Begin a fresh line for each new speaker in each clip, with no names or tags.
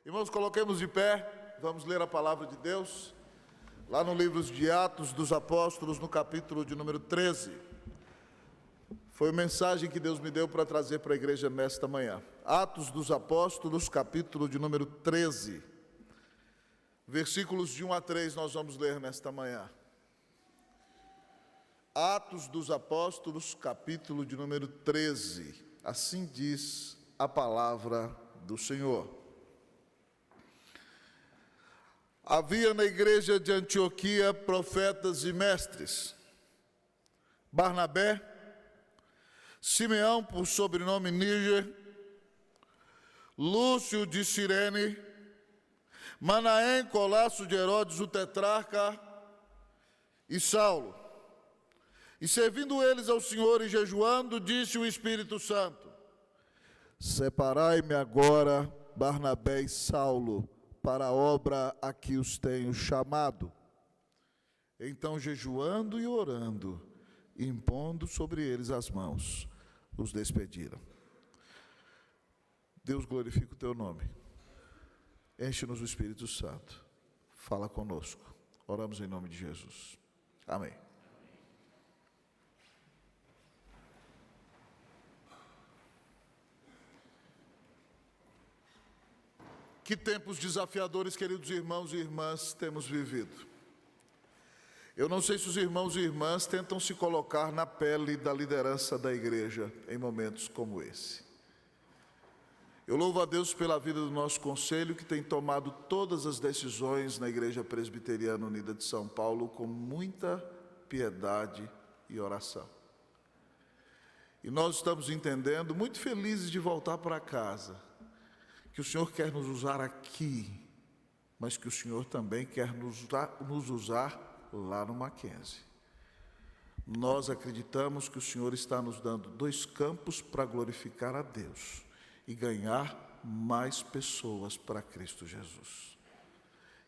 Irmãos, coloquemos de pé, vamos ler a palavra de Deus, lá no livro de Atos dos Apóstolos, no capítulo de número 13. Foi a mensagem que Deus me deu para trazer para a igreja nesta manhã. Atos dos Apóstolos, capítulo de número 13. Versículos de 1 a 3 nós vamos ler nesta manhã. Atos dos Apóstolos, capítulo de número 13. Assim diz a palavra do Senhor. Havia na igreja de Antioquia profetas e mestres: Barnabé, Simeão, por sobrenome Níger, Lúcio de Cirene, Manaém, colasso de Herodes o tetrarca, e Saulo. E servindo eles ao Senhor e jejuando, disse o Espírito Santo: Separai-me agora Barnabé e Saulo para a obra a que os tenho chamado. Então, jejuando e orando, e impondo sobre eles as mãos, os despediram. Deus, glorifica o teu nome. Enche-nos o Espírito Santo. Fala conosco. Oramos em nome de Jesus. Amém. Que tempos desafiadores, queridos irmãos e irmãs, temos vivido. Eu não sei se os irmãos e irmãs tentam se colocar na pele da liderança da igreja em momentos como esse. Eu louvo a Deus pela vida do nosso conselho, que tem tomado todas as decisões na Igreja Presbiteriana Unida de São Paulo com muita piedade e oração. E nós estamos entendendo, muito felizes de voltar para casa, que o Senhor quer nos usar aqui, mas que o Senhor também quer nos usar lá no Mackenzie. Nós acreditamos que o Senhor está nos dando 2 campos para glorificar a Deus e ganhar mais pessoas para Cristo Jesus.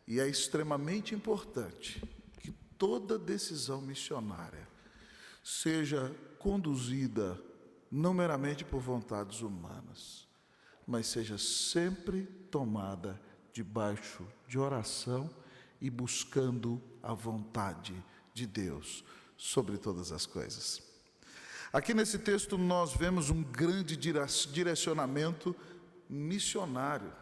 E é extremamente importante que toda decisão missionária seja conduzida não meramente por vontades humanas, mas seja sempre tomada debaixo de oração e buscando a vontade de Deus sobre todas as coisas. Aqui nesse texto nós vemos um grande direcionamento missionário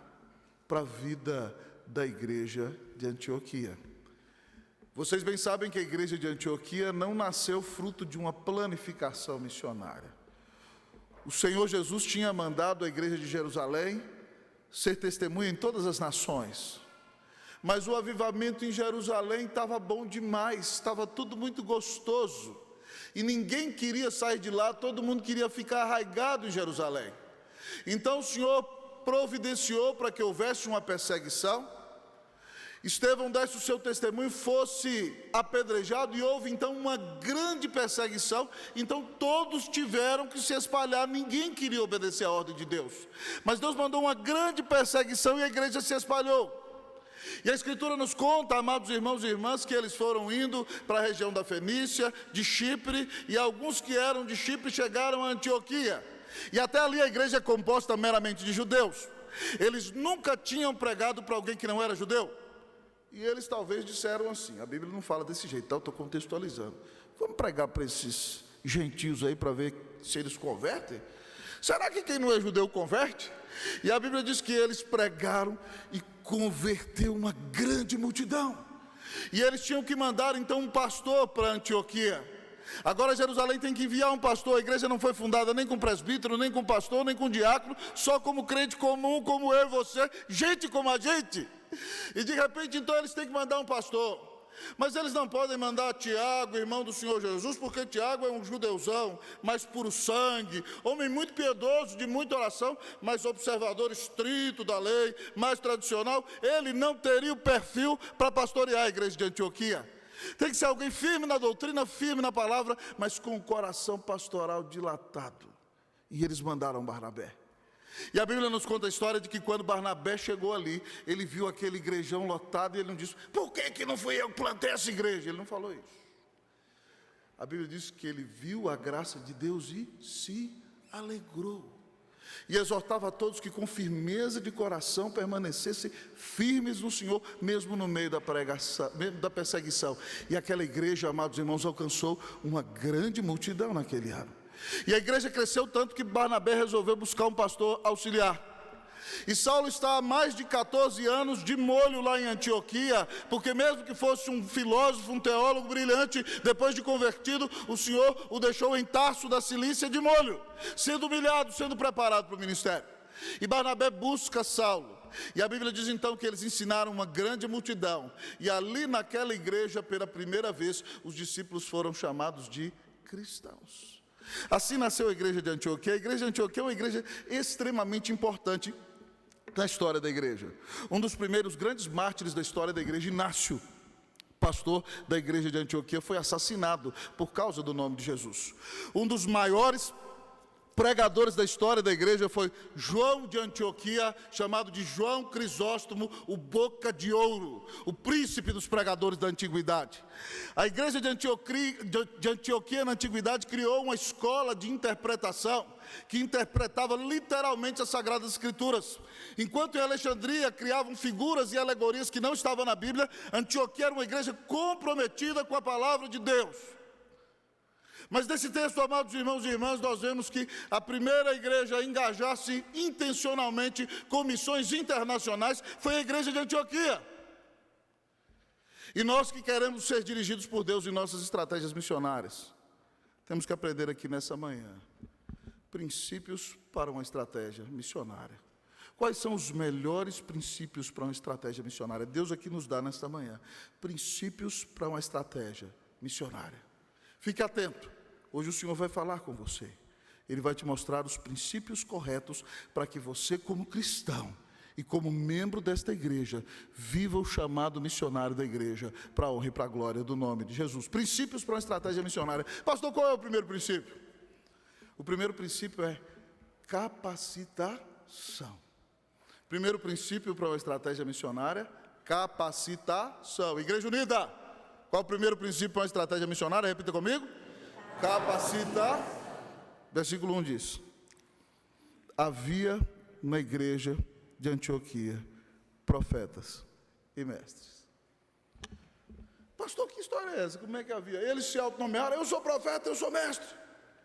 para a vida da igreja de Antioquia. Vocês bem sabem que a igreja de Antioquia não nasceu fruto de uma planificação missionária. O Senhor Jesus tinha mandado a igreja de Jerusalém ser testemunha em todas as nações. Mas o avivamento em Jerusalém estava bom demais, estava tudo muito gostoso. E ninguém queria sair de lá, todo mundo queria ficar arraigado em Jerusalém. Então o Senhor providenciou para que houvesse uma perseguição. Estevão desse o seu testemunho, fosse apedrejado, e houve então uma grande perseguição. Então todos tiveram que se espalhar, ninguém queria obedecer a ordem de Deus, mas Deus mandou uma grande perseguição e a igreja se espalhou. E a Escritura nos conta, amados irmãos e irmãs, que eles foram indo para a região da Fenícia, de Chipre, e alguns que eram de Chipre chegaram a Antioquia, e até ali a igreja é composta meramente de judeus. Eles nunca tinham pregado para alguém que não era judeu. E eles talvez disseram assim, a Bíblia não fala desse jeito, então eu estou contextualizando. Vamos pregar para esses gentios aí para ver se eles convertem? Será que quem não é judeu converte? E a Bíblia diz que eles pregaram e converteu uma grande multidão. E eles tinham que mandar então um pastor para Antioquia. Agora Jerusalém tem que enviar um pastor. A igreja não foi fundada nem com presbítero, nem com pastor, nem com diácono, só como crente comum, como eu e você, gente como a gente. E de repente então eles têm que mandar um pastor. Mas eles não podem mandar Tiago, irmão do Senhor Jesus, porque Tiago é um judeuzão, mais puro sangue, homem muito piedoso, de muita oração, mas observador estrito da lei, mais tradicional. Ele não teria o perfil para pastorear a igreja de Antioquia. Tem que ser alguém firme na doutrina, firme na palavra, mas com o coração pastoral dilatado. E eles mandaram Barnabé. E a Bíblia nos conta a história de que quando Barnabé chegou ali, ele viu aquele igrejão lotado e ele não disse: por que não fui eu que plantei essa igreja? Ele não falou isso. A Bíblia diz que ele viu a graça de Deus e se alegrou. E exortava a todos que com firmeza de coração permanecessem firmes no Senhor, mesmo no meio da perseguição. E aquela igreja, amados irmãos, alcançou uma grande multidão naquele ano. E a igreja cresceu tanto que Barnabé resolveu buscar um pastor auxiliar. E Saulo está há mais de 14 anos de molho lá em Antioquia, porque mesmo que fosse um filósofo, um teólogo brilhante, depois de convertido, o Senhor o deixou em Tarso da Cilícia de molho, sendo humilhado, sendo preparado para o ministério. E Barnabé busca Saulo, e a Bíblia diz então que eles ensinaram uma grande multidão, e ali naquela igreja, pela primeira vez, os discípulos foram chamados de cristãos. Assim nasceu a igreja de Antioquia. A igreja de Antioquia é uma igreja extremamente importante na história da igreja. Um dos primeiros grandes mártires da história da igreja, Inácio, pastor da igreja de Antioquia, foi assassinado por causa do nome de Jesus. Um dos maiores pregadores da história da igreja foi João de Antioquia, chamado de João Crisóstomo, o boca de ouro, o príncipe dos pregadores da antiguidade. A igreja de Antioquia na antiguidade criou uma escola de interpretação que interpretava literalmente as Sagradas Escrituras. Enquanto em Alexandria criavam figuras e alegorias que não estavam na Bíblia, Antioquia era uma igreja comprometida com a palavra de Deus. Mas nesse texto, amados irmãos e irmãs, nós vemos que a primeira igreja a engajar-se intencionalmente com missões internacionais foi a igreja de Antioquia. E nós que queremos ser dirigidos por Deus em nossas estratégias missionárias, temos que aprender aqui nessa manhã princípios para uma estratégia missionária. Quais são os melhores princípios para uma estratégia missionária? Deus aqui nos dá nesta manhã princípios para uma estratégia missionária. Fique atento. Hoje o Senhor vai falar com você. Ele vai te mostrar os princípios corretos para que você, como cristão e como membro desta igreja, viva o chamado missionário da igreja para a honra e para a glória do nome de Jesus. Princípios para uma estratégia missionária. Pastor, qual é o primeiro princípio? O primeiro princípio é capacitação. Primeiro princípio para uma estratégia missionária, capacitação. Igreja Unida, qual é o primeiro princípio para uma estratégia missionária? Repita comigo. Capacita. Versículo 1 diz: havia na igreja de Antioquia profetas e mestres. Pastor, que história é essa? Como é que havia? Eles se autonomearam: eu sou profeta, eu sou mestre.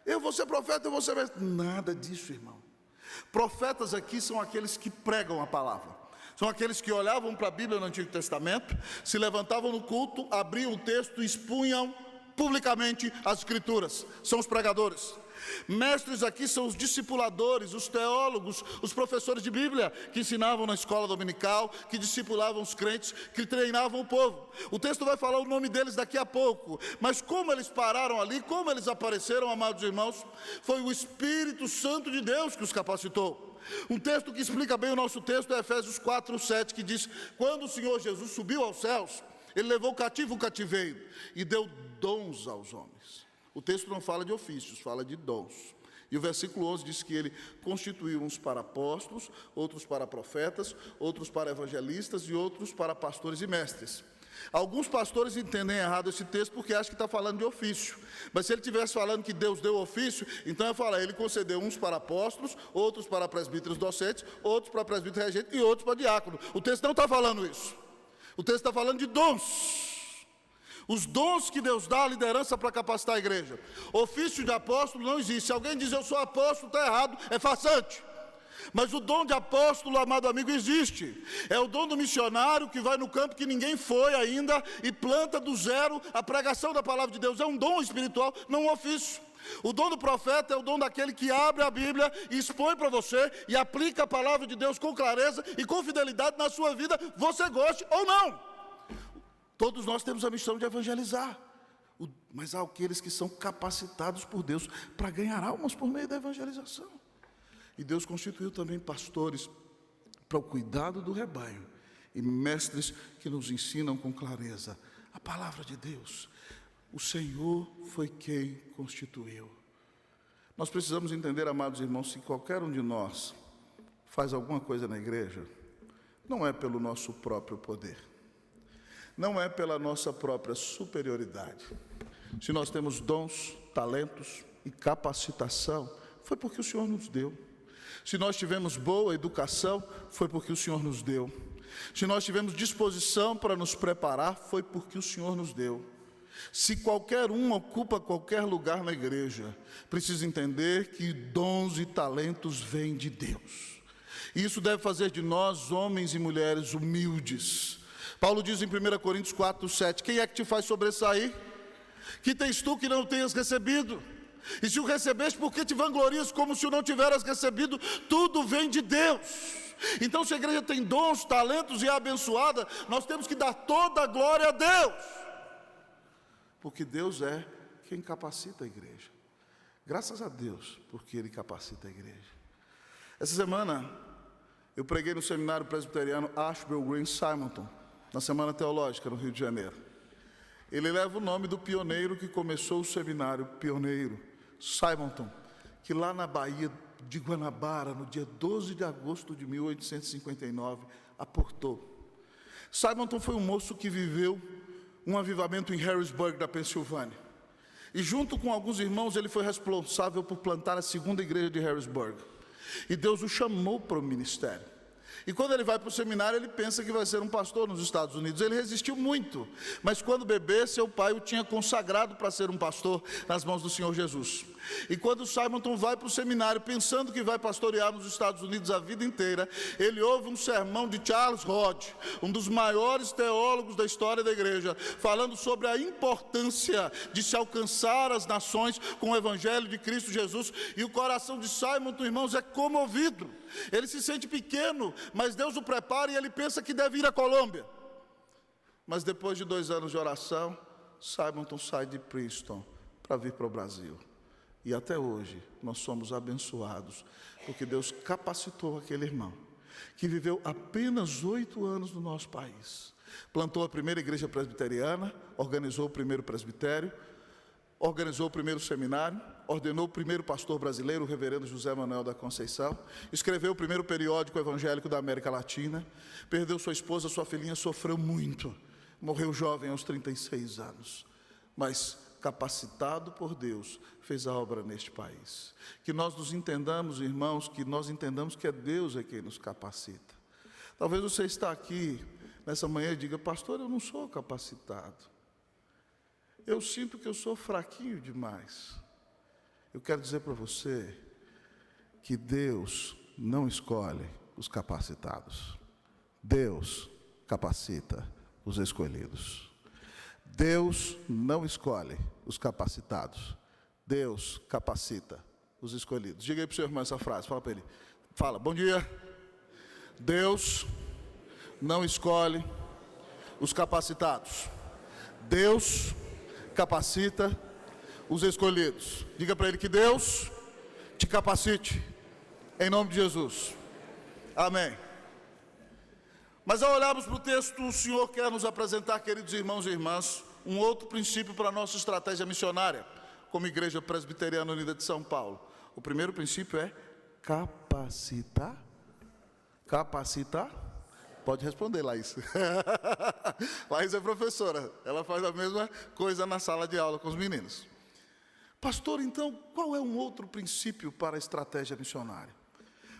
Eu vou ser profeta, eu vou ser mestre. Nada disso, irmão. Profetas aqui são aqueles que pregam a palavra. São aqueles que olhavam para a Bíblia no Antigo Testamento, se levantavam no culto, abriam o texto e expunham publicamente as Escrituras. São os pregadores. Mestres aqui são os discipuladores, os teólogos, os professores de Bíblia, que ensinavam na escola dominical, que discipulavam os crentes, que treinavam o povo. O texto vai falar o nome deles daqui a pouco, mas como eles pararam ali, como eles apareceram, amados irmãos, foi o Espírito Santo de Deus que os capacitou. Um texto que explica bem o nosso texto é Efésios 4:7, que diz: quando o Senhor Jesus subiu aos céus, Ele levou cativo o cativeiro e deu dons aos homens. O texto não fala de ofícios, fala de dons. E o versículo 11 diz que Ele constituiu uns para apóstolos, outros para profetas, outros para evangelistas e outros para pastores e mestres. Alguns pastores entendem errado esse texto porque acham que está falando de ofício. Mas se ele estivesse falando que Deus deu ofício, então eu falar, Ele concedeu uns para apóstolos, outros para presbíteros docentes, outros para presbíteros regentes e outros para diácono. O texto não está falando isso. O texto está falando de dons. Os dons que Deus dá à liderança para capacitar a igreja. Ofício de apóstolo não existe. Se alguém diz eu sou apóstolo, está errado, é farsante. Mas o dom de apóstolo, amado amigo, existe. É o dom do missionário que vai no campo que ninguém foi ainda e planta do zero a pregação da palavra de Deus. É um dom espiritual, não um ofício. O dom do profeta é o dom daquele que abre a Bíblia e expõe para você e aplica a palavra de Deus com clareza e com fidelidade na sua vida, você goste ou não. Todos nós temos a missão de evangelizar, mas há aqueles que são capacitados por Deus para ganhar almas por meio da evangelização. E Deus constituiu também pastores para o cuidado do rebanho e mestres que nos ensinam com clareza a palavra de Deus. O Senhor foi quem constituiu. Nós precisamos entender, amados irmãos, se qualquer um de nós faz alguma coisa na igreja, não é pelo nosso próprio poder. Não é pela nossa própria superioridade. Se nós temos dons, talentos e capacitação, foi porque o Senhor nos deu. Se nós tivemos boa educação, foi porque o Senhor nos deu. Se nós tivemos disposição para nos preparar, foi porque o Senhor nos deu. Se qualquer um ocupa qualquer lugar na igreja, precisa entender que dons e talentos vêm de Deus. E isso deve fazer de nós homens e mulheres humildes. Paulo diz em 1 Coríntios 4:7, quem é que te faz sobressair? Que tens tu que não tenhas recebido? E se o recebeste, por que te vanglorias como se o não tiveras recebido? Tudo vem de Deus. Então, se a igreja tem dons, talentos e é abençoada, nós temos que dar toda a glória a Deus, porque Deus é quem capacita a igreja. Graças a Deus, porque Ele capacita a igreja. Essa semana, eu preguei no seminário presbiteriano Asheville Green Simonton, na Semana Teológica, no Rio de Janeiro. Ele leva o nome do pioneiro que começou o seminário, pioneiro, Simonton, que lá na Baía de Guanabara, no dia 12 de agosto de 1859, aportou. Simonton foi um moço que viveu um avivamento em Harrisburg, da Pensilvânia. E junto com alguns irmãos, ele foi responsável por plantar a segunda igreja de Harrisburg. E Deus o chamou para o ministério. E quando ele vai para o seminário, ele pensa que vai ser um pastor nos Estados Unidos. Ele resistiu muito, mas quando bebê, seu pai o tinha consagrado para ser um pastor nas mãos do Senhor Jesus. E quando Simonton vai para o seminário, pensando que vai pastorear nos Estados Unidos a vida inteira, ele ouve um sermão de Charles Hodge, um dos maiores teólogos da história da igreja, falando sobre a importância de se alcançar as nações com o evangelho de Cristo Jesus. E o coração de Simonton, irmãos, é comovido. Ele se sente pequeno, mas Deus o prepara e ele pensa que deve ir à Colômbia. Mas depois de 2 anos de oração, Simonton sai de Princeton para vir para o Brasil. E até hoje nós somos abençoados, porque Deus capacitou aquele irmão, que viveu apenas 8 anos no nosso país. Plantou a primeira igreja presbiteriana, organizou o primeiro presbitério, organizou o primeiro seminário, ordenou o primeiro pastor brasileiro, o reverendo José Manuel da Conceição, escreveu o primeiro periódico evangélico da América Latina, perdeu sua esposa, sua filhinha, sofreu muito, morreu jovem aos 36 anos, mas capacitado por Deus, fez a obra neste país. Que nós nos entendamos, irmãos, que nós entendamos que é Deus quem nos capacita. Talvez você está aqui nessa manhã e diga, pastor, eu não sou capacitado. Eu sinto que eu sou fraquinho demais. Eu quero dizer para você que Deus não escolhe os capacitados. Deus capacita os escolhidos. Deus não escolhe os capacitados. Deus capacita os escolhidos. Diga aí para o seu irmão essa frase, fala para ele. Fala, bom dia. Deus não escolhe os capacitados. Deus capacita os escolhidos. Diga para ele que Deus te capacite, em nome de Jesus. Amém. Mas ao olharmos para o texto, o Senhor quer nos apresentar, queridos irmãos e irmãs, um outro princípio para a nossa estratégia missionária, como Igreja Presbiteriana Unida de São Paulo. O primeiro princípio é capacitar. Capacitar? Pode responder, Laís. Laís é professora, ela faz a mesma coisa na sala de aula com os meninos. Pastor, então, qual é um outro princípio para a estratégia missionária?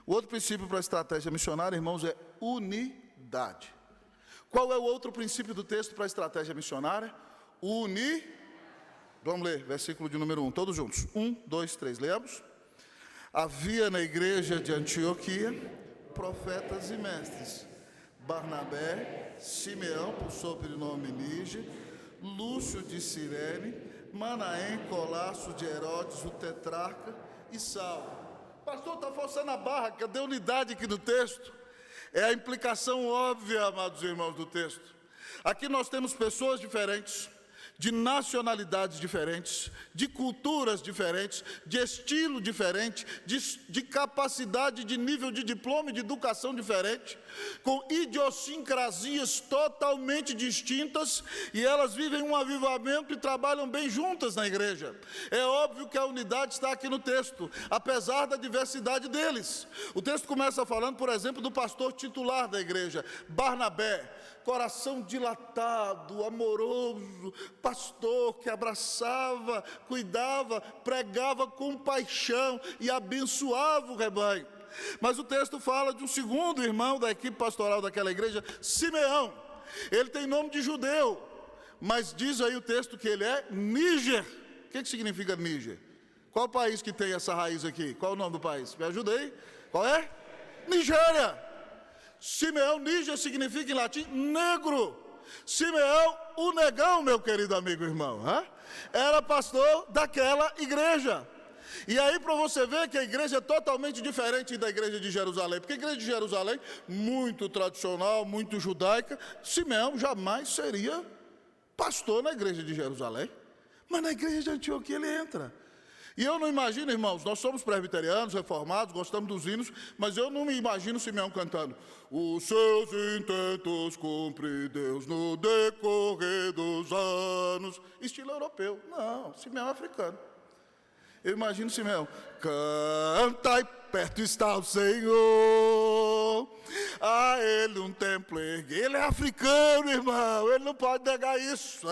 O outro princípio para a estratégia missionária, irmãos, é unidade. Qual é o outro princípio do texto para a estratégia missionária? Vamos ler, versículo de número 1, todos juntos. 1, 2, 3, leamos. Havia na igreja de Antioquia profetas e mestres, Barnabé, Simeão, por sobrenome Níger, Lúcio de Cirene, Manaém, Colasso de Herodes, o tetrarca, e Saulo. Pastor, está forçando a barra, cadê a unidade aqui do texto? É a implicação óbvia, amados irmãos, do texto. Aqui nós temos pessoas diferentes, de nacionalidades diferentes, de culturas diferentes, de estilo diferente, de capacidade, de nível de diploma e de educação diferente, com idiosincrasias totalmente distintas, e elas vivem um avivamento e trabalham bem juntas na igreja. É óbvio que a unidade está aqui no texto, apesar da diversidade deles. O texto começa falando, por exemplo, do pastor titular da igreja, Barnabé, coração dilatado, amoroso, pastor que abraçava, cuidava, pregava com paixão e abençoava o rebanho. Mas o texto fala de um segundo irmão da equipe pastoral daquela igreja, Simeão. Ele tem nome de judeu, mas diz aí o texto que ele é Níger. O que significa Níger? Qual o país que tem essa raiz aqui? Qual o nome do país? Me ajuda aí. Qual é? Nigéria. Simeão, Níger significa em latim negro. Simeão, o negão, meu querido amigo irmão, era pastor daquela igreja. E aí para você ver que a igreja é totalmente diferente da igreja de Jerusalém, porque a igreja de Jerusalém, muito tradicional, muito judaica, Simeão jamais seria pastor na igreja de Jerusalém, mas na igreja de Antioquia ele entra. E eu não imagino, irmãos, nós somos presbiterianos, reformados, gostamos dos hinos, mas eu não me imagino Simeão cantando: os seus intentos cumpre Deus no decorrer dos anos, estilo europeu. Não, Simeão é africano. Eu imagino Simeão: cantai, perto está o Senhor, a ele um templo ergue. Ele é africano, irmão, ele não pode negar isso,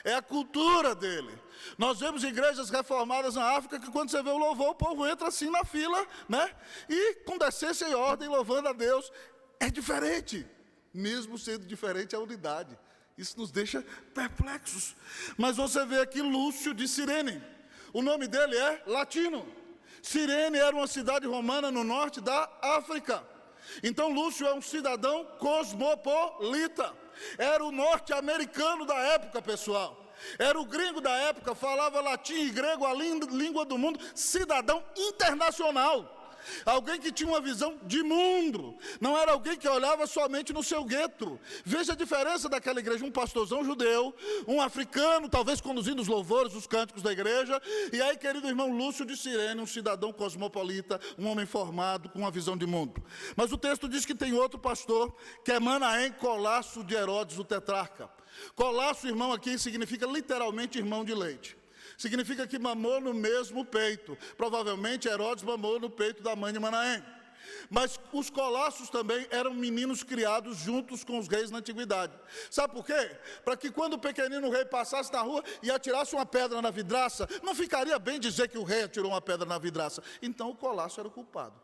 é a cultura dele. Nós vemos igrejas reformadas na África que quando você vê o louvor, o povo entra assim na fila, e com decência e ordem, louvando a Deus. É diferente, mesmo sendo diferente a unidade. Isso nos deixa perplexos. Mas você vê aqui Lúcio de Cirene. O nome dele é latino. Cirene era uma cidade romana no norte da África. Então Lúcio é um cidadão cosmopolita. Era o norte-americano da época, pessoal. Era o gringo da época, falava latim e grego, a língua do mundo, cidadão internacional. Alguém que tinha uma visão de mundo, não era alguém que olhava somente no seu gueto. Veja a diferença daquela igreja: um pastorzão judeu, um africano, talvez conduzindo os louvores, os cânticos da igreja, e aí, querido irmão Lúcio de Cirene, um cidadão cosmopolita, um homem formado, com uma visão de mundo. Mas o texto diz que tem outro pastor, que é Manaém, Colasso de Herodes, o tetrarca. Colasso, irmão, aqui significa literalmente irmão de leite. Significa que mamou no mesmo peito. Provavelmente Herodes mamou no peito da mãe de Manaém. Mas os Colossos também eram meninos criados juntos com os reis na antiguidade. Sabe por quê? Para que quando o pequenino rei passasse na rua e atirasse uma pedra na vidraça, não ficaria bem dizer que o rei atirou uma pedra na vidraça. Então o Colasso era o culpado.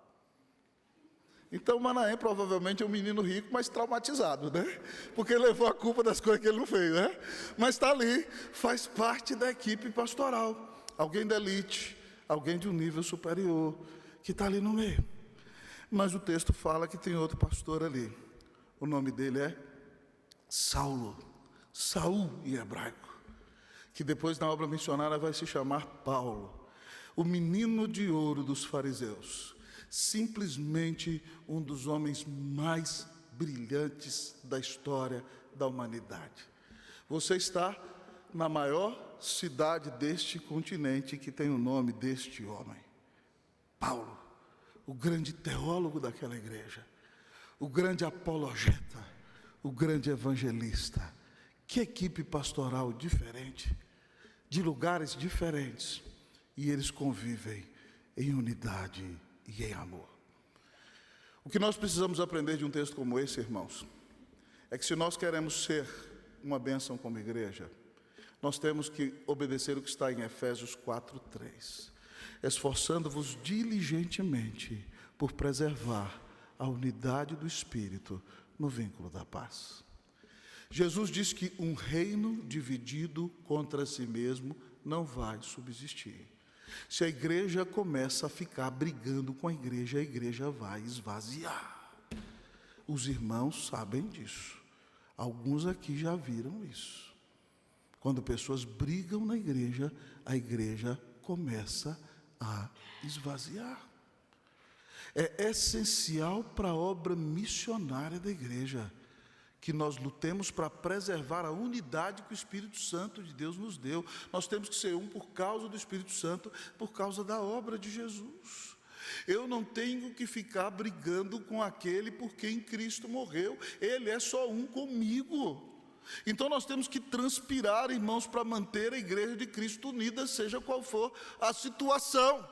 Então Manaém provavelmente é um menino rico, mas traumatizado, Porque levou a culpa das coisas que ele não fez, Mas está ali, faz parte da equipe pastoral. Alguém da elite, alguém de um nível superior, que está ali no meio. Mas o texto fala que tem outro pastor ali. O nome dele é Saulo, Saul em hebraico, que depois na obra missionária vai se chamar Paulo, o menino de ouro dos fariseus. Simplesmente um dos homens mais brilhantes da história da humanidade. Você está na maior cidade deste continente que tem o nome deste homem, Paulo, o grande teólogo daquela igreja, o grande apologeta, o grande evangelista. Que equipe pastoral diferente, de lugares diferentes, e eles convivem em unidade e em amor. O que nós precisamos aprender de um texto como esse, irmãos, é que se nós queremos ser uma bênção como igreja, nós temos que obedecer o que está em Efésios 4:3, esforçando-vos diligentemente por preservar a unidade do Espírito no vínculo da paz. Jesus disse que um reino dividido contra si mesmo não vai subsistir. Se a igreja começa a ficar brigando com a igreja vai esvaziar. Os irmãos sabem disso. Alguns aqui já viram isso. Quando pessoas brigam na igreja, a igreja começa a esvaziar. É essencial para a obra missionária da igreja que nós lutemos para preservar a unidade que o Espírito Santo de Deus nos deu. Nós temos que ser um por causa do Espírito Santo, por causa da obra de Jesus. Eu não tenho que ficar brigando com aquele por quem Cristo morreu. Ele é só um comigo. Então nós temos que transpirar, irmãos, para manter a igreja de Cristo unida, seja qual for a situação.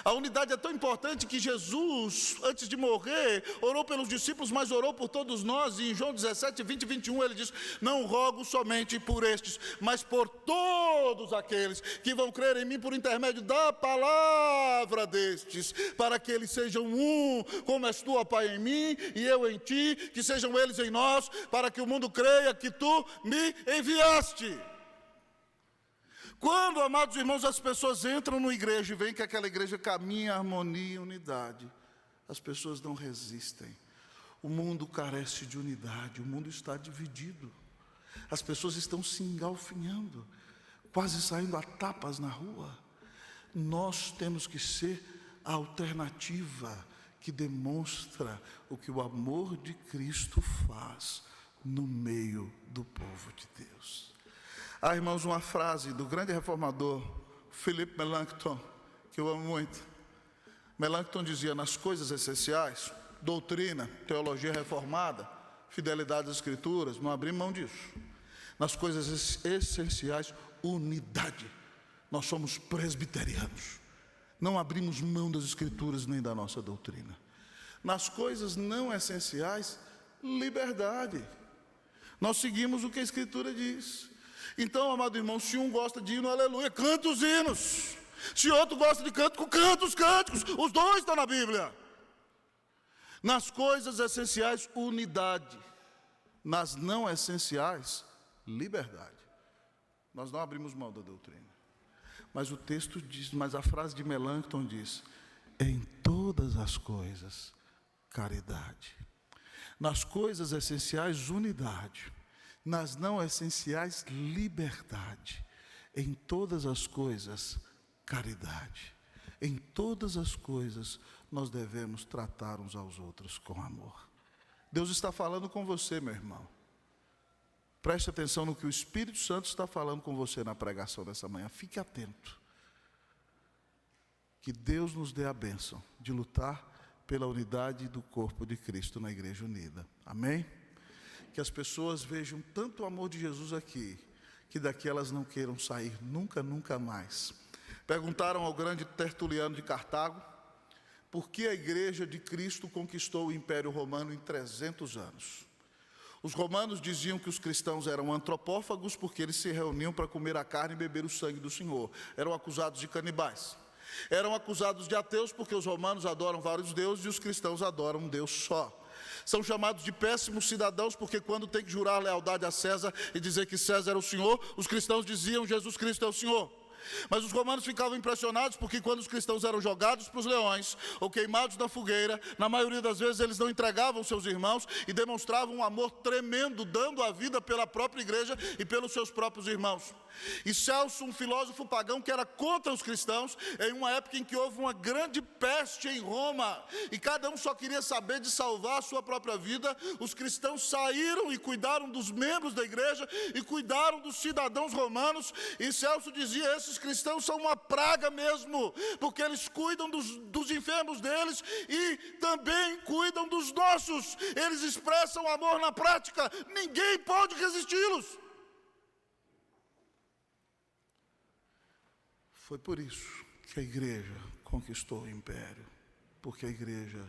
A unidade é tão importante que Jesus, antes de morrer, orou pelos discípulos, mas orou por todos nós. E em João 17, 20 e 21, ele diz: não rogo somente por estes, mas por todos aqueles que vão crer em mim por intermédio da palavra destes, para que eles sejam um, como és tu, ó Pai, em mim e eu em ti, que sejam eles em nós, para que o mundo creia que tu me enviaste. Quando, amados irmãos, as pessoas entram na igreja e veem que aquela igreja caminha em harmonia e unidade, as pessoas não resistem. O mundo carece de unidade, o mundo está dividido. As pessoas estão se engalfinhando, quase saindo a tapas na rua. Nós temos que ser a alternativa que demonstra o que o amor de Cristo faz no meio do povo de Deus. Há, irmãos, uma frase do grande reformador Philip Melanchthon, que eu amo muito. Melanchthon dizia: nas coisas essenciais, doutrina, teologia reformada, fidelidade às Escrituras, não abrir mão disso. Nas coisas essenciais, unidade. Nós somos presbiterianos, não abrimos mão das Escrituras nem da nossa doutrina. Nas coisas não essenciais, liberdade. Nós seguimos o que a Escritura diz. Então, amado irmão, se um gosta de hino, aleluia, canta os hinos. Se outro gosta de canto, canta os cânticos. Os dois estão na Bíblia. Nas coisas essenciais, unidade. Nas não essenciais, liberdade. Nós não abrimos mão da doutrina. Mas o texto diz, mas a frase de Melanchthon diz: em todas as coisas, caridade. Nas coisas essenciais, unidade. Nas não essenciais, liberdade. Em todas as coisas, caridade. Em todas as coisas, nós devemos tratar uns aos outros com amor. Deus está falando com você, meu irmão. Preste atenção no que o Espírito Santo está falando com você na pregação dessa manhã. Fique atento. Que Deus nos dê a bênção de lutar pela unidade do corpo de Cristo na Igreja Unida. Amém? Que as pessoas vejam tanto o amor de Jesus aqui, que daqui elas não queiram sair nunca, nunca mais. Perguntaram ao grande Tertuliano de Cartago, por que a Igreja de Cristo conquistou o Império Romano em 300 anos? Os romanos diziam que os cristãos eram antropófagos porque eles se reuniam para comer a carne e beber o sangue do Senhor. Eram acusados de canibais. Eram acusados de ateus porque os romanos adoram vários deuses e os cristãos adoram um Deus só. São chamados de péssimos cidadãos porque quando tem que jurar lealdade a César e dizer que César é o Senhor, os cristãos diziam Jesus Cristo é o Senhor. Mas os romanos ficavam impressionados porque quando os cristãos eram jogados para os leões ou queimados na fogueira, na maioria das vezes eles não entregavam seus irmãos e demonstravam um amor tremendo, dando a vida pela própria igreja e pelos seus próprios irmãos. E Celso, um filósofo pagão que era contra os cristãos, em uma época em que houve uma grande peste em Roma, e cada um só queria saber de salvar a sua própria vida, os cristãos saíram e cuidaram dos membros da igreja, e cuidaram dos cidadãos romanos, e Celso dizia, esses cristãos são uma praga mesmo, porque eles cuidam dos enfermos deles, e também cuidam dos nossos, eles expressam amor na prática, ninguém pode resisti-los. Foi por isso que a igreja conquistou o império, porque a igreja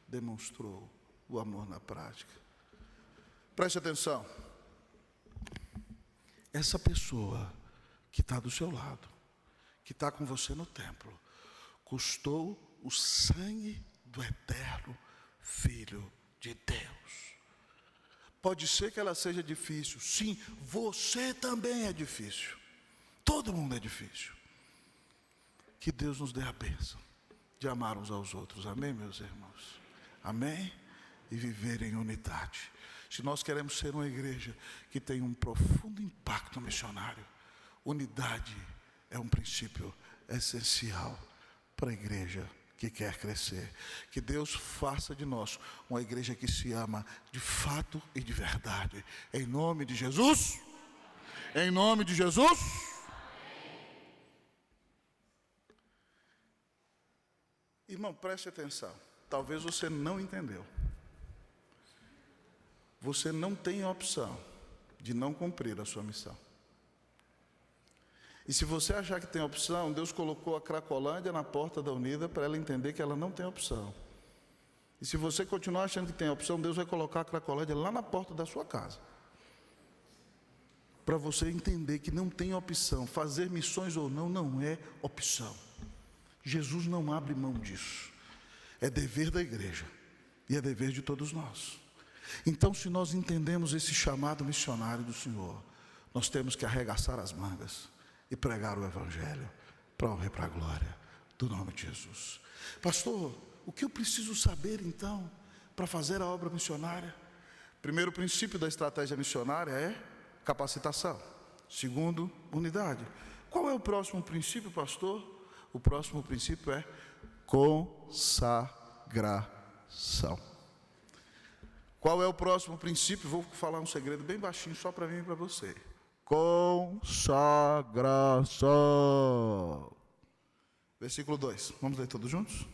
demonstrou o amor na prática. Preste atenção. Essa pessoa que está do seu lado, que está com você no templo, custou o sangue do eterno Filho de Deus. Pode ser que ela seja difícil, sim, você também é difícil, todo mundo é difícil. Que Deus nos dê a bênção de amar uns aos outros, amém, meus irmãos? Amém? E viver em unidade. Se nós queremos ser uma igreja que tem um profundo impacto missionário, unidade é um princípio essencial para a igreja que quer crescer. Que Deus faça de nós uma igreja que se ama de fato e de verdade. Em nome de Jesus. Em nome de Jesus. Irmão, preste atenção. Talvez você não entendeu. Você não tem a opção de não cumprir a sua missão. E se você achar que tem opção, Deus colocou a Cracolândia na porta da Unida para ela entender que ela não tem opção. E se você continuar achando que tem opção, Deus vai colocar a Cracolândia lá na porta da sua casa. Para você entender que não tem opção. Fazer missões ou não, não é opção. Jesus não abre mão disso. É dever da igreja. E é dever de todos nós. Então, se nós entendemos esse chamado missionário do Senhor, nós temos que arregaçar as mangas e pregar o Evangelho para a honra e para a glória do nome de Jesus. Pastor, o que eu preciso saber então para fazer a obra missionária? Primeiro princípio da estratégia missionária é capacitação. Segundo, unidade. Qual é o próximo princípio, pastor? O próximo princípio é consagração. Qual é o próximo princípio? Vou falar um segredo bem baixinho só para mim e para você. Consagração. Versículo 2. Vamos ler todos juntos?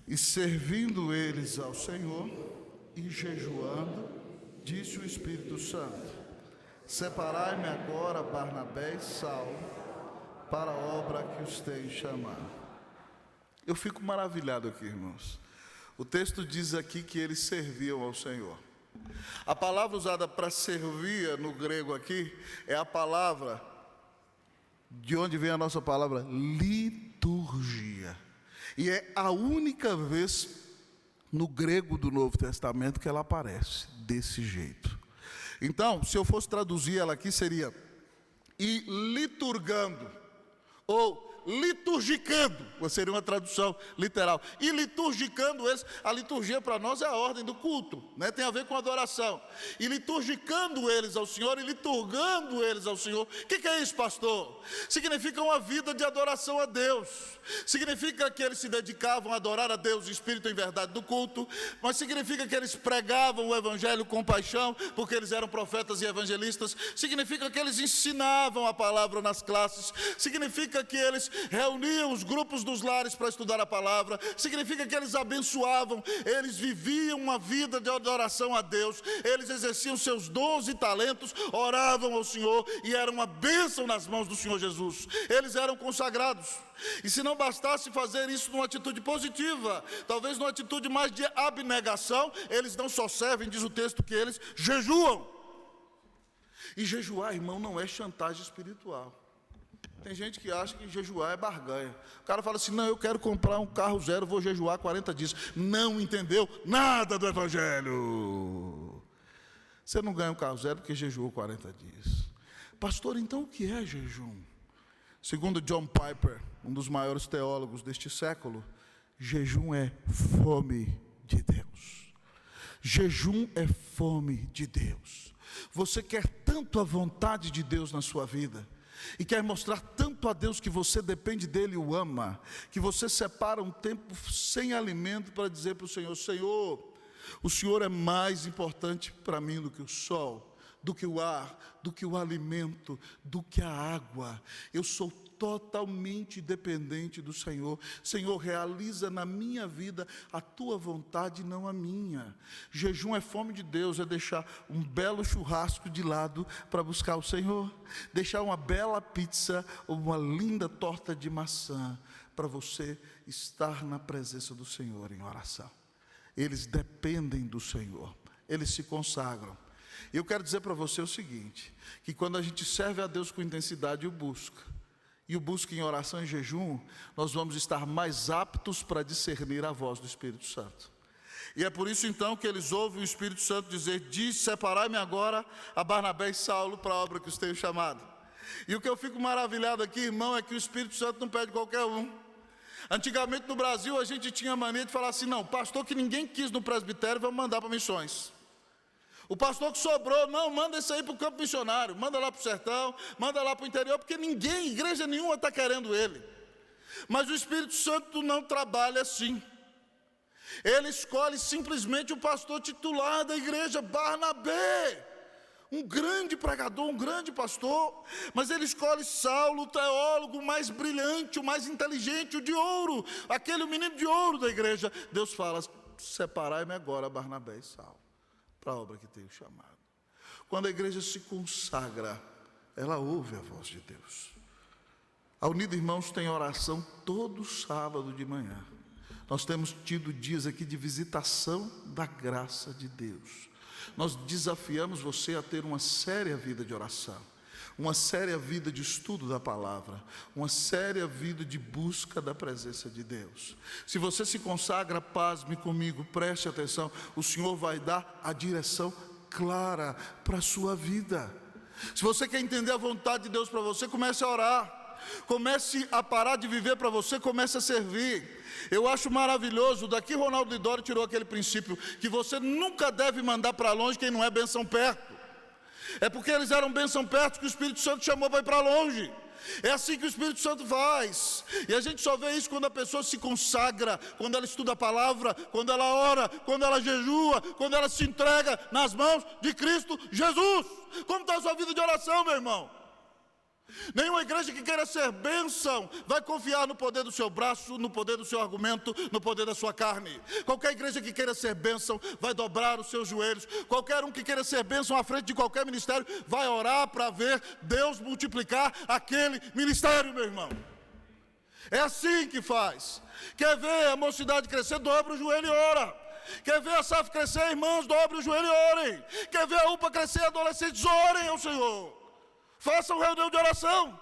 E servindo eles ao Senhor e jejuando, disse o Espírito Santo: separai-me agora Barnabé e Saulo para a obra que os tenho chamado. Eu fico maravilhado aqui, irmãos. O texto diz aqui que eles serviam ao Senhor. A palavra usada para servir no grego aqui é a palavra, de onde vem a nossa palavra, liturgia. E é a única vez no grego do Novo Testamento que ela aparece desse jeito. Então, se eu fosse traduzir ela aqui, seria e liturgando, ou liturgicando, seria uma tradução literal. E liturgicando eles, a liturgia para nós é a ordem do culto, né? Tem a ver com adoração. E liturgicando eles ao Senhor, e liturgando eles ao Senhor. O que é isso, pastor? Significa uma vida de adoração a Deus. Significa que eles se dedicavam a adorar a Deus em espírito e em verdade do culto, mas significa que eles pregavam o Evangelho com paixão, porque eles eram profetas e evangelistas. Significa que eles ensinavam a palavra nas classes. Significa que eles reuniam os grupos dos lares para estudar a palavra. Significa que eles abençoavam, eles viviam uma vida de adoração a Deus, eles exerciam seus dons e talentos, oravam ao Senhor e eram uma bênção nas mãos do Senhor Jesus. Eles eram consagrados. E se não bastasse fazer isso numa atitude positiva, talvez numa atitude mais de abnegação, eles não só servem, diz o texto, que eles jejuam. E jejuar, irmão, não é chantagem espiritual. Tem gente que acha que jejuar é barganha. O cara fala assim: não, eu quero comprar um carro zero, vou jejuar 40 dias. Não entendeu nada do Evangelho. Você não ganha um carro zero porque jejuou 40 dias. Pastor, então o que é jejum? Segundo John Piper, um dos maiores teólogos deste século, jejum é fome de Deus. Jejum é fome de Deus. Você quer tanto a vontade de Deus na sua vida, e quer mostrar tanto a Deus que você depende dele e o ama, que você separa um tempo sem alimento para dizer para o Senhor: Senhor, o Senhor é mais importante para mim do que o sol, do que o ar, do que o alimento, do que a água. Eu sou totalmente dependente do Senhor. Senhor, realiza na minha vida a tua vontade, não a minha. Jejum é fome de Deus, é deixar um belo churrasco de lado para buscar o Senhor, deixar uma bela pizza ou uma linda torta de maçã para você estar na presença do Senhor em oração. Eles dependem do Senhor, eles se consagram. Eu quero dizer para você o seguinte, que quando a gente serve a Deus com intensidade e o busca em oração e jejum, nós vamos estar mais aptos para discernir a voz do Espírito Santo. E é por isso então que eles ouvem o Espírito Santo dizer: separai-me agora a Barnabé e Saulo para a obra que os tenho chamado. E o que eu fico maravilhado aqui, irmão, é que o Espírito Santo não pede qualquer um. Antigamente no Brasil a gente tinha a mania de falar assim: não, pastor que ninguém quis no presbitério, vamos mandar para missões. O pastor que sobrou, não, manda esse aí para o campo missionário, manda lá para o sertão, manda lá para o interior, porque ninguém, igreja nenhuma está querendo ele. Mas o Espírito Santo não trabalha assim. Ele escolhe simplesmente o pastor titular da igreja, Barnabé, um grande pregador, um grande pastor, mas ele escolhe Saulo, o teólogo mais brilhante, o mais inteligente, o de ouro, aquele menino de ouro da igreja. Deus fala: separai-me agora Barnabé e Saulo para a obra que tenho chamado. Quando a igreja se consagra, ela ouve a voz de Deus. A Unida Irmãos tem oração todo sábado de manhã. Nós temos tido dias aqui de visitação da graça de Deus. Nós desafiamos você a ter uma séria vida de oração, uma séria vida de estudo da palavra, uma séria vida de busca da presença de Deus. Se você se consagra, pasme comigo, preste atenção, o Senhor vai dar a direção clara para a sua vida. Se você quer entender a vontade de Deus para você, comece a orar. Comece a parar de viver para você, comece a servir. Eu acho maravilhoso, daqui Ronaldo Lidório tirou aquele princípio, que você nunca deve mandar para longe quem não é bênção perto. É porque eles eram bênção perto que o Espírito Santo chamou para ir para longe. É assim que o Espírito Santo faz. E a gente só vê isso quando a pessoa se consagra, quando ela estuda a palavra, quando ela ora, quando ela jejua, quando ela se entrega nas mãos de Cristo Jesus. Como está a sua vida de oração, meu irmão? Nenhuma igreja que queira ser bênção vai confiar no poder do seu braço, no poder do seu argumento, no poder da sua carne. Qualquer igreja que queira ser bênção vai dobrar os seus joelhos. Qualquer um que queira ser bênção à frente de qualquer ministério vai orar para ver Deus multiplicar aquele ministério, meu irmão. É assim que faz. Quer ver a mocidade crescer, dobra o joelho e ora. Quer ver a SAF crescer, irmãos, dobre o joelho e orem. Quer ver a UPA crescer, adolescentes, orem ao Senhor. Façam reunião de oração,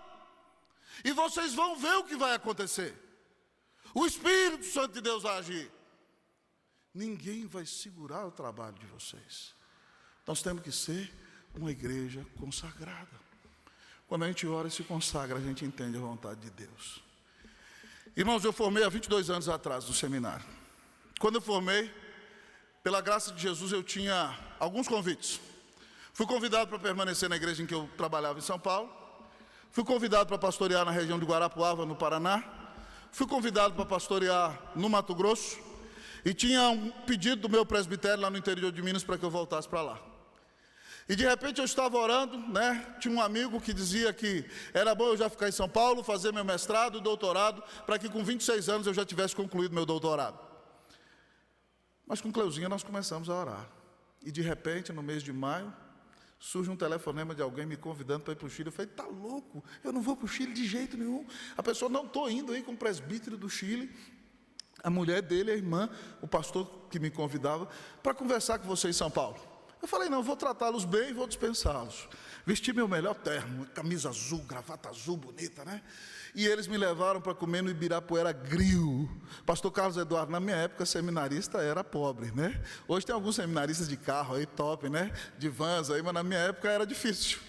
e vocês vão ver o que vai acontecer. O Espírito Santo de Deus vai agir. Ninguém vai segurar o trabalho de vocês. Nós temos que ser uma igreja consagrada. Quando a gente ora e se consagra, a gente entende a vontade de Deus. Irmãos, eu formei há 22 anos atrás no seminário. Quando eu formei, pela graça de Jesus, eu tinha alguns convites. Fui convidado para permanecer na igreja em que eu trabalhava em São Paulo. Fui convidado para pastorear na região de Guarapuava, no Paraná. Fui convidado para pastorear no Mato Grosso. E tinha um pedido do meu presbitério lá no interior de Minas para que eu voltasse para lá. E de repente eu estava orando, né? Tinha um amigo que dizia que era bom eu já ficar em São Paulo, fazer meu mestrado e doutorado, para que com 26 anos eu já tivesse concluído meu doutorado. Mas com Cleuzinha nós começamos a orar. E de repente, no mês de maio, surge um telefonema de alguém me convidando para ir para o Chile. Eu falei, tá louco, eu não vou para o Chile de jeito nenhum. A pessoa, não, estou indo aí com o presbítero do Chile, a mulher dele, a irmã, o pastor que me convidava, para conversar com você em São Paulo. Eu falei, não, vou tratá-los bem e vou dispensá-los. Vesti meu melhor terno, camisa azul, gravata azul, bonita, né? E eles me levaram para comer no Ibirapuera Grill. Pastor Carlos Eduardo, na minha época, seminarista era pobre, né? Hoje tem alguns seminaristas de carro aí, top, né? De vans aí, mas na minha época era difícil.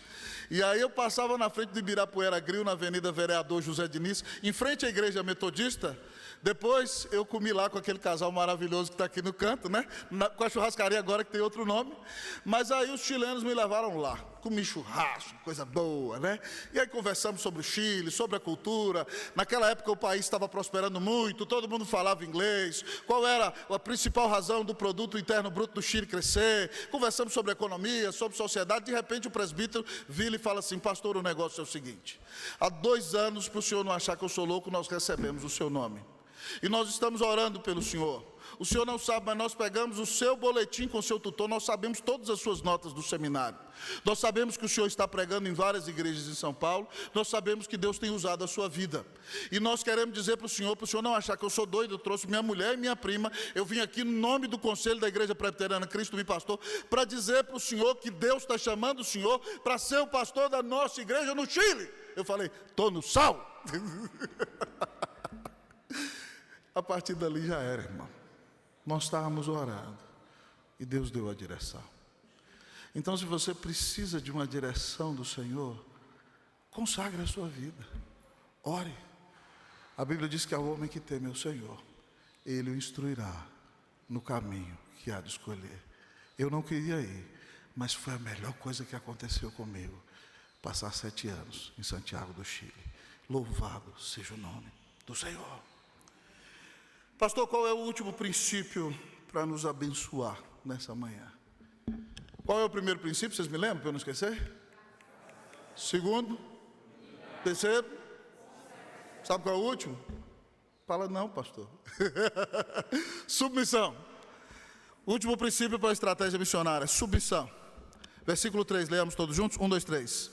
E aí eu passava na frente do Ibirapuera Grill, na Avenida Vereador José Diniz, em frente à igreja metodista. Depois eu comi lá com aquele casal maravilhoso que está aqui no canto, né? Com a churrascaria agora que tem outro nome. Mas aí os chilenos me levaram lá. Comi churrasco, coisa boa, né? E aí conversamos sobre o Chile, sobre a cultura. Naquela época o país estava prosperando muito, todo mundo falava inglês. Qual era a principal razão do produto interno bruto do Chile crescer? Conversamos sobre economia, sobre sociedade. De repente o presbítero vira e fala assim, pastor, o negócio é o seguinte. Há 2 anos, para o senhor não achar que eu sou louco, nós recebemos o seu nome. E nós estamos orando pelo senhor. O senhor não sabe, mas nós pegamos o seu boletim com o seu tutor, nós sabemos todas as suas notas do seminário. Nós sabemos que o senhor está pregando em várias igrejas em São Paulo, nós sabemos que Deus tem usado a sua vida. E nós queremos dizer para o senhor não achar que eu sou doido, eu trouxe minha mulher e minha prima, eu vim aqui no nome do Conselho da Igreja Presbiteriana Cristo me Pastor, para dizer para o senhor que Deus está chamando o senhor para ser o pastor da nossa igreja no Chile. Eu falei, estou no sal. A partir dali já era, irmão. Nós estávamos orando e Deus deu a direção. Então, se você precisa de uma direção do Senhor, consagre a sua vida, ore. A Bíblia diz que ao homem que teme ao Senhor, Ele o instruirá no caminho que há de escolher. Eu não queria ir, mas foi a melhor coisa que aconteceu comigo, passar 7 anos em Santiago do Chile. Louvado seja o nome do Senhor. Pastor, qual é o último princípio para nos abençoar nessa manhã? Qual é o primeiro princípio? Vocês me lembram, para eu não esquecer? Segundo? Terceiro? Sabe qual é o último? Fala não, pastor. Submissão. O último princípio para a estratégia missionária, submissão. Versículo 3, leamos todos juntos? 1, 2, 3.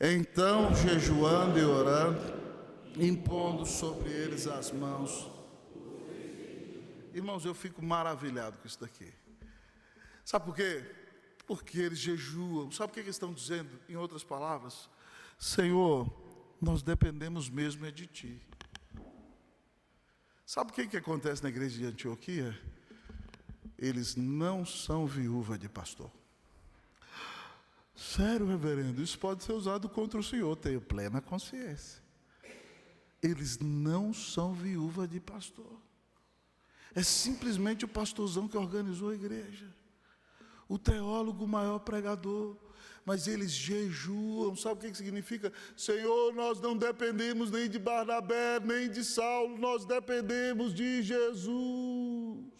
Então, jejuando e orando, impondo sobre eles as mãos. Irmãos, eu fico maravilhado com isso daqui. Sabe por quê? Porque eles jejuam. Sabe o que eles estão dizendo? Em outras palavras, Senhor, nós dependemos mesmo de Ti. Sabe o que acontece na igreja de Antioquia? Eles não são viúva de pastor. Sério, reverendo, isso pode ser usado contra o senhor, tenho plena consciência. Eles não são viúva de pastor. É simplesmente o pastorzão que organizou a igreja, o teólogo, o maior pregador. Mas eles jejuam. Sabe o que significa? Senhor, nós não dependemos nem de Barnabé, nem de Saulo, nós dependemos de Jesus.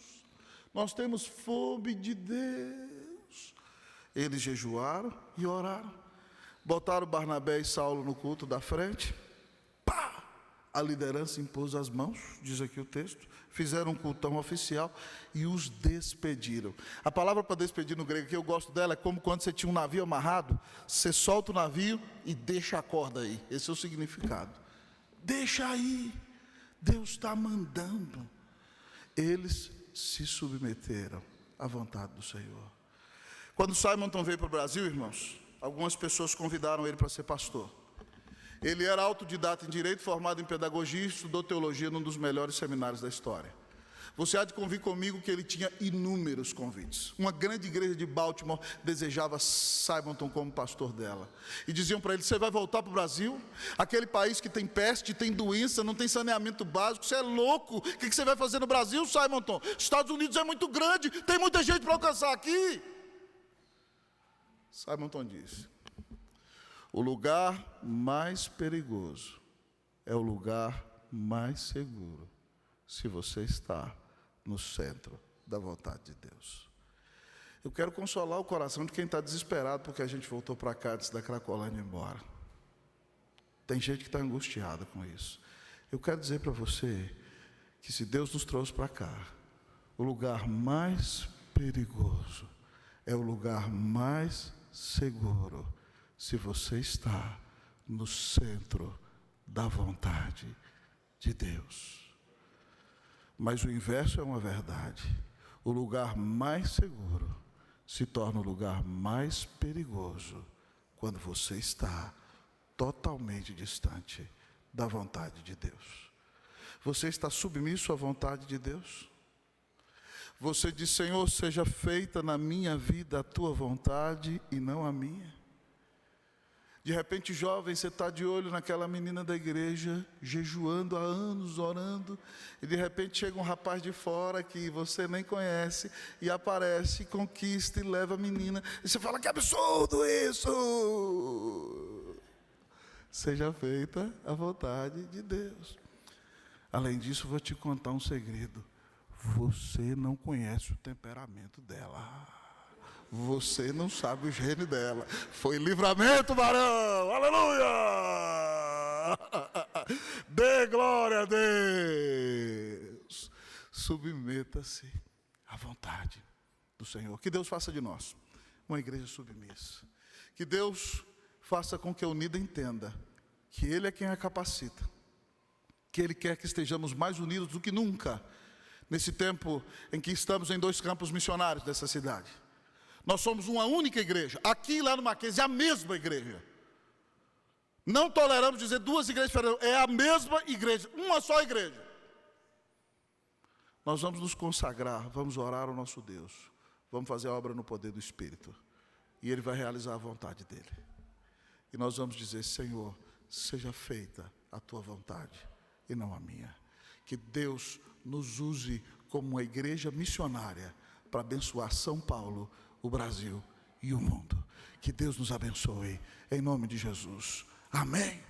Nós temos fome de Deus. Eles jejuaram e oraram. Botaram Barnabé e Saulo no culto da frente. Pá! A liderança impôs as mãos, diz aqui o texto. Fizeram um cultão oficial e os despediram. A palavra para despedir no grego que eu gosto dela é como quando você tinha um navio amarrado, você solta o navio e deixa a corda aí. Esse é o significado. Deixa aí. Deus está mandando. Eles se submeteram à vontade do Senhor. Quando Simonton veio para o Brasil, irmãos, algumas pessoas convidaram ele para ser pastor. Ele era autodidata em direito, formado em pedagogia e estudou teologia num dos melhores seminários da história. Você há de convir comigo que ele tinha inúmeros convites. Uma grande igreja de Baltimore desejava Simonton como pastor dela. E diziam para ele, você vai voltar para o Brasil? Aquele país que tem peste, tem doença, não tem saneamento básico, você é louco. O que você vai fazer no Brasil, Simonton? Os Estados Unidos é muito grande, tem muita gente para alcançar aqui. Simonton disse, o lugar mais perigoso é o lugar mais seguro, se você está no centro da vontade de Deus. Eu quero consolar o coração de quem está desesperado porque a gente voltou para cá antes da Cracolândia ir embora. Tem gente que está angustiada com isso. Eu quero dizer para você que se Deus nos trouxe para cá, o lugar mais perigoso é o lugar mais seguro, se você está no centro da vontade de Deus. Mas o inverso é uma verdade. O lugar mais seguro se torna o lugar mais perigoso quando você está totalmente distante da vontade de Deus. Você está submisso à vontade de Deus? Você diz, Senhor, seja feita na minha vida a tua vontade e não a minha. De repente, jovem, você está de olho naquela menina da igreja, jejuando há anos, orando, e de repente chega um rapaz de fora que você nem conhece, e aparece, conquista e leva a menina, e você fala, que absurdo isso! Seja feita a vontade de Deus. Além disso, vou te contar um segredo. Você não conhece o temperamento dela. Você não sabe o gênio dela. Foi livramento, varão. Aleluia! Dê glória a Deus. Submeta-se à vontade do Senhor. Que Deus faça de nós uma igreja submissa. Que Deus faça com que a unida entenda que Ele é quem a capacita. Que Ele quer que estejamos mais unidos do que nunca. Nesse tempo em que estamos em 2 campos missionários dessa cidade. Nós somos uma única igreja, aqui e lá no Mackenzie, é a mesma igreja. Não toleramos dizer 2 igrejas diferentes, é a mesma igreja, uma só igreja. Nós vamos nos consagrar, vamos orar ao nosso Deus, vamos fazer a obra no poder do Espírito, e Ele vai realizar a vontade dEle. E nós vamos dizer, Senhor, seja feita a tua vontade e não a minha. Que Deus nos use como uma igreja missionária para abençoar São Paulo, o Brasil e o mundo. Que Deus nos abençoe, em nome de Jesus. Amém.